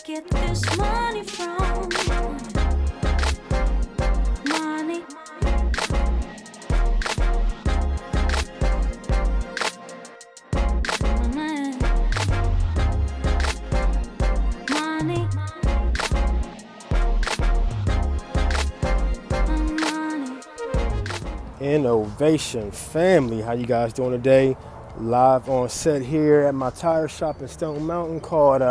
get this money from? Money. Money. Money. Innovation family, how you guys doing today? Live on set here at my tire shop in Stone Mountain called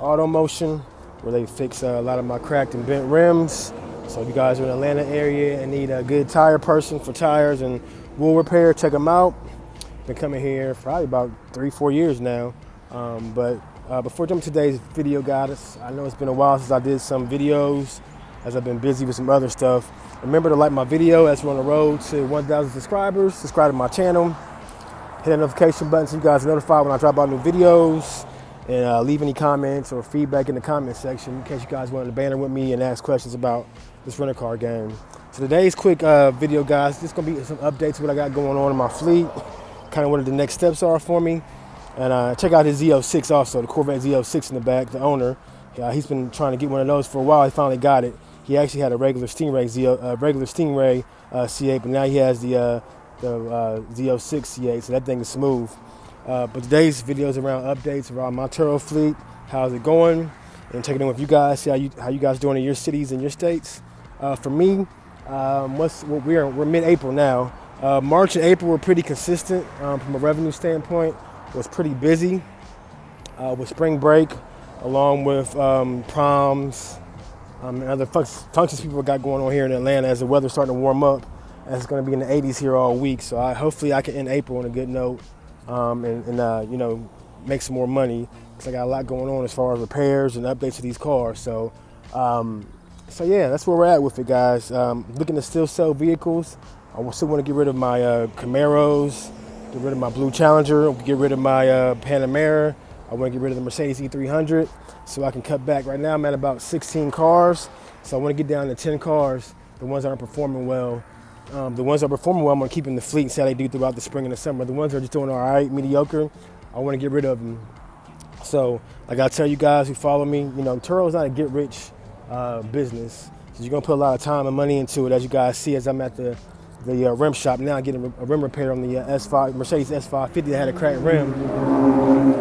Auto Motion, where they fix a lot of my cracked and bent rims. So if you guys are in the Atlanta area and need a good tire person for tires and wheel repair, check them out. Been coming here for probably about 3-4 years now. But before jumping to today's video, guys, I know it's been a while since I did some videos, as I've been busy with some other stuff. Remember to like my video as we're on the road to 1,000 subscribers. Subscribe to my channel. Hit that notification button so you guys are notified when I drop out new videos. And leave any comments or feedback in the comment section in case you guys want to banter with me and ask questions about this rental car game. So today's quick video, guys, this is going to be some updates of what I got going on in my fleet. Kind of what the next steps are for me. And check out his Z06 also, the Corvette Z06 in the back, the owner. He's been trying to get one of those for a while. He finally got it. He actually had a regular Stingray C8, but now he has the Z06 C8, so that thing is smooth. But today's video is around updates around my Turo fleet, how's it going, and checking in with you guys, see how you guys doing in your cities and your states. For me, we're mid-April now. March and April were pretty consistent from a revenue standpoint. Was pretty busy with spring break, along with proms. And other functions people got going on here in Atlanta as the weather's starting to warm up, and it's going to be in the 80s here all week. So hopefully I can end April on a good note and make some more money, because I got a lot going on as far as repairs and updates to these cars. So yeah, that's where we're at with it, guys. Looking to still sell vehicles. I still want to get rid of my Camaros, get rid of my Blue Challenger, get rid of my Panamera. I want to get rid of the Mercedes E300 so I can cut back. Right now I'm at about 16 cars, so I want to get down to 10 cars, the ones that aren't performing well. The ones that are performing well, I'm going to keep in the fleet and see how they do throughout the spring and the summer. The ones that are just doing all right, mediocre, I want to get rid of them. So like I tell you guys who follow me, Turo is not a get-rich business. So you're going to put a lot of time and money into it, as you guys see as I'm at the rim shop now getting a rim repair on the Mercedes S550 that had a cracked rim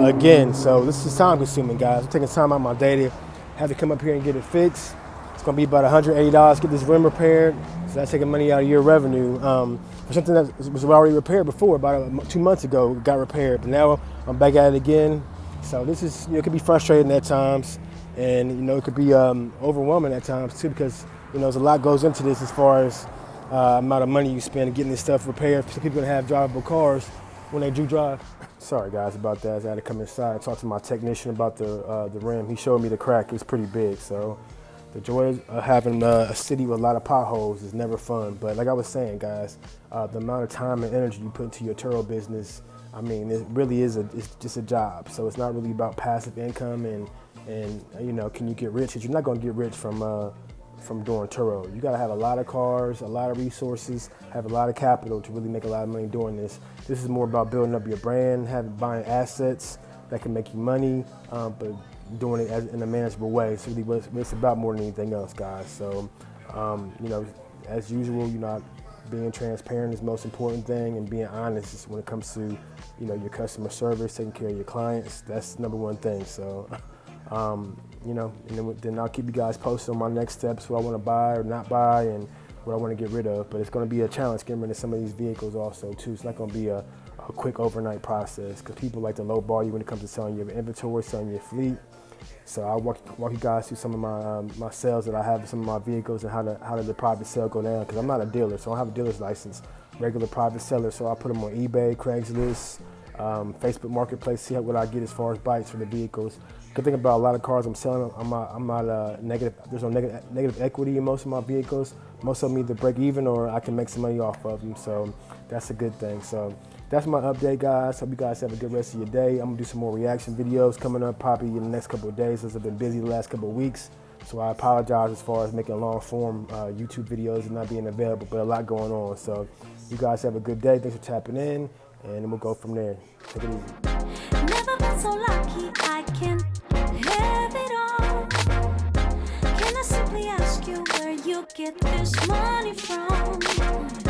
again. So this is time consuming, guys. I'm taking time out of my day to have to come up here and get it fixed. It's going to be about $180 to get this rim repaired. So that's taking money out of your revenue for something that was already repaired before. About 2 months ago, it got repaired, but now I'm back at it again. So this is, it could be frustrating at times, and it could be overwhelming at times too, because there's a lot goes into this as far as amount of money you spend getting this stuff repaired, so people can have drivable cars when they do drive. Sorry guys about that. I had to come inside and talk to my technician about the rim. He showed me the crack. It's pretty big. So the joy of having a city with a lot of potholes is never fun. But like I was saying, guys, the amount of time and energy you put into your Turo business, I mean, it really is it's just a job. So it's not really about passive income and can you get rich? Because you're not going to get rich from doing Turo. You gotta have a lot of cars, a lot of resources, have a lot of capital to really make a lot of money doing this. This is more about building up your brand, buying assets that can make you money, but doing it in a manageable way. So really what it's about more than anything else, guys. So, as usual, being transparent is the most important thing, and being honest is when it comes to, your customer service, taking care of your clients. That's number one thing. So, and then I'll keep you guys posted on my next steps, what I want to buy or not buy, and what I want to get rid of. But it's going to be a challenge getting rid of some of these vehicles also too. It's not going to be a quick overnight process, because people like to lowball you when it comes to selling your inventory, selling your fleet. So I'll walk you guys through some of my sales that I have with some of my vehicles, and how did the private sale go down, because I'm not a dealer, so I don't have a dealer's license. Regular private seller, so I put them on eBay, Craigslist, Facebook Marketplace, see what I get as far as bites for the vehicles. Good thing about a lot of cars I'm selling, I'm not negative. There's no negative equity in most of my vehicles. Most of them either break even or I can make some money off of them. So that's a good thing. So that's my update, guys. Hope you guys have a good rest of your day. I'm gonna do some more reaction videos coming up probably in the next couple of days, as I've been busy the last couple of weeks. So I apologize as far as making long form YouTube videos and not being available, but a lot going on. So you guys have a good day. Thanks for tapping in, and then we'll go from there. Take it easy. Never been so lucky, I can have it all. get this money from?